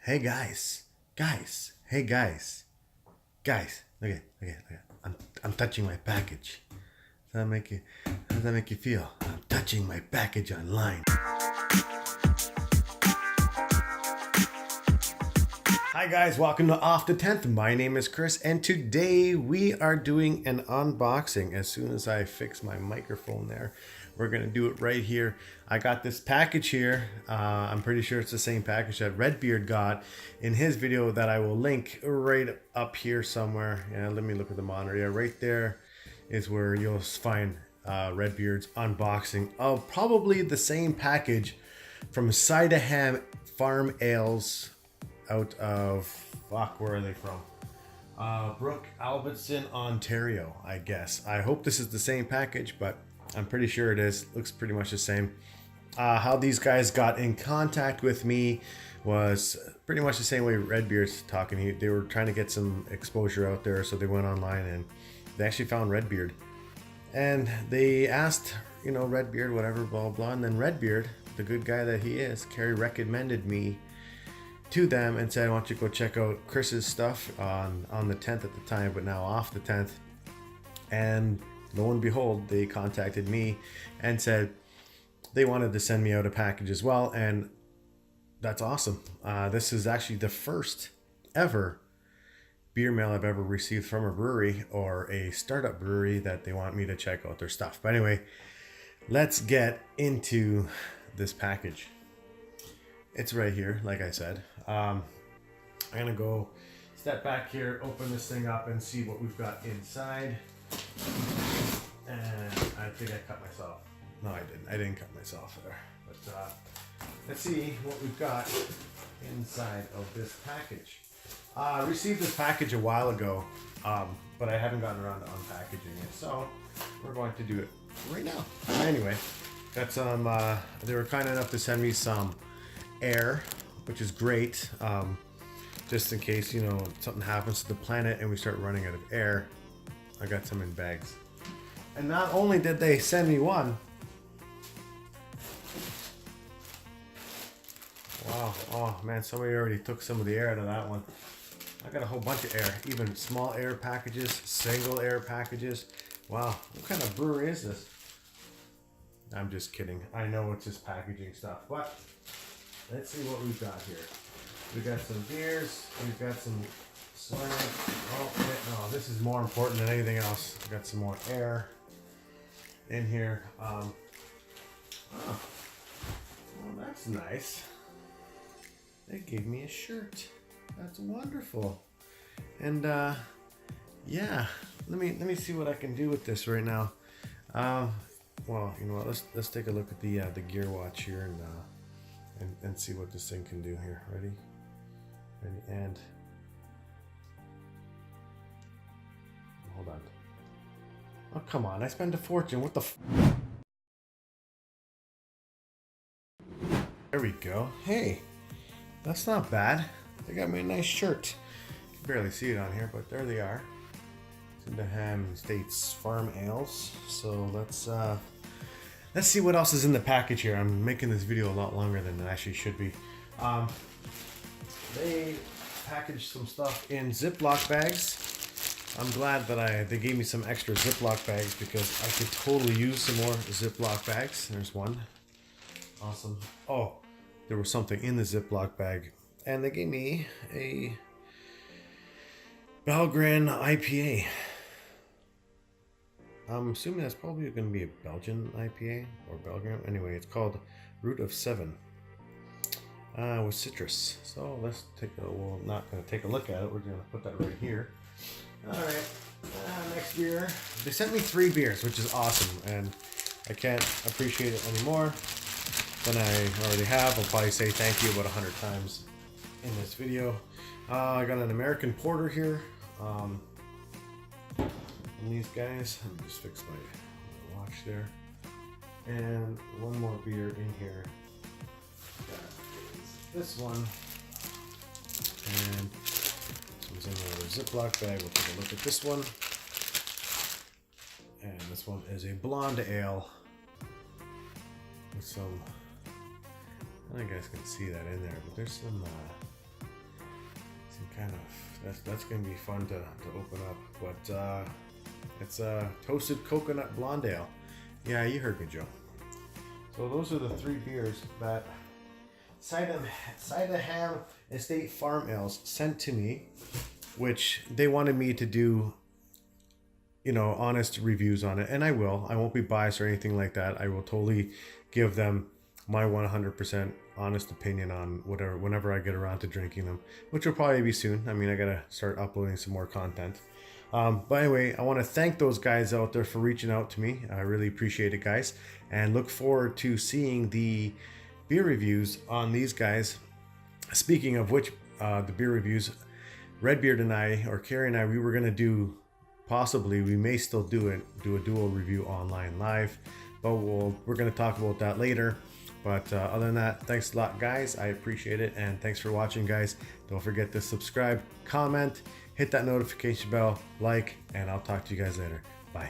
Hey hey guys. Look at. I'm touching my package. How does that make you feel? I'm touching my package online. Hi guys, welcome to Off the 10th. My name is Chris, and today we are doing an unboxing. As soon as I fix my microphone there, we're gonna do it right here. I got this package here. I'm pretty sure it's the same package that Redbeard got in his video that I will link right up here somewhere. Yeah, let me look at the monitor. Yeah, right there is where you'll find Redbeard's unboxing of probably the same package from Syndeham Farm Ales out of, where are they from? Brook, Albertson, Ontario, I guess. I hope this is the same package, but I'm pretty sure it is. Looks pretty much the same. How these guys got in contact with me was pretty much the same way Redbeard's talking. They were trying to get some exposure out there, so they went online and they actually found Redbeard. And they asked, Redbeard, whatever, blah, blah. And then Redbeard, the good guy that he is, Carrie recommended me to them and said, I want you to go check out Chris's stuff on the 10th at the time, but now off the 10th. And lo and behold, they contacted me and said they wanted to send me out a package as well. And that's awesome. This is actually the first ever beer mail I've ever received from a brewery or a startup brewery that they want me to check out their stuff. But anyway, let's get into this package. It's right here, like I said. I'm gonna go step back here, open this thing up and see what we've got inside. And I think I cut myself. No, I didn't. I didn't cut myself there. But let's see what we've got inside of this package. I received this package a while ago, but I haven't gotten around to unpackaging it. So we're going to do it right now. Anyway, got some, they were kind enough to send me some air, which is great, just in case something happens to the planet and we start running out of air. I got some in bags, and not only did they send me one, wow, oh man, somebody already took some of the air out of that one. I got a whole bunch of air, even small air packages, single air packages. Wow, what kind of brewery is this? I'm just kidding. I know it's just packaging stuff, but let's see what we've got here. We've got some beers. We've got some slime. Oh, no, this is more important than anything else. We've got some more air in here. Oh, well, that's nice. They gave me a shirt. That's wonderful. And yeah, let me see what I can do with this right now. Well, you know what? Let's take a look at the gear watch here and see what this thing can do here. Ready, and hold on. Oh, come on. I spent a fortune. What the There we go. Hey, that's not bad. They got me a nice shirt. You can barely see it on here, but there they are. Syndeham States Farm Ales. So let's see what else is in the package here. I'm making this video a lot longer than it actually should be. They packaged some stuff in Ziploc bags. I'm glad that they gave me some extra Ziploc bags because I could totally use some more Ziploc bags. There's one. Awesome. Oh, there was something in the Ziploc bag. And they gave me a Belgian IPA. I'm assuming that's probably going to be a Belgian IPA or Belgium. Anyway, it's called Root of Seven with citrus. So let's we're not going to take a look at it. We're going to put that right here. All right, next beer. They sent me 3 beers, which is awesome, and I can't appreciate it any more than I already have. I'll probably say thank you about 100 times in this video. I got an American Porter here. And these guys, let me just fix my watch there. And one more beer in here. This one. And this one's in a Ziploc bag. We'll take a look at this one. And this one is a blonde ale with some, I don't think you guys can see that in there, but there's some kind of that's gonna be fun to open up. But it's a toasted coconut blonde ale. Yeah, you heard me, Joe. So those are the 3 beers that Syndeham Estate Farm Ales sent to me, which they wanted me to do, honest reviews on it, and I will. I won't be biased or anything like that. I will totally give them my 100% honest opinion on whatever whenever I get around to drinking them, which will probably be soon. I mean, I gotta start uploading some more content. But anyway, I want to thank those guys out there for reaching out to me. I really appreciate it, guys, and look forward to seeing the beer reviews on these guys. Speaking of which, the beer reviews, Redbeard and I, or Carrie and I, we were gonna do, possibly, we may still do a dual review online live, but we're gonna talk about that later. But other than that, thanks a lot, guys. I appreciate it, and thanks for watching, guys. Don't forget to subscribe, comment, hit that notification bell, like, and I'll talk to you guys later. Bye.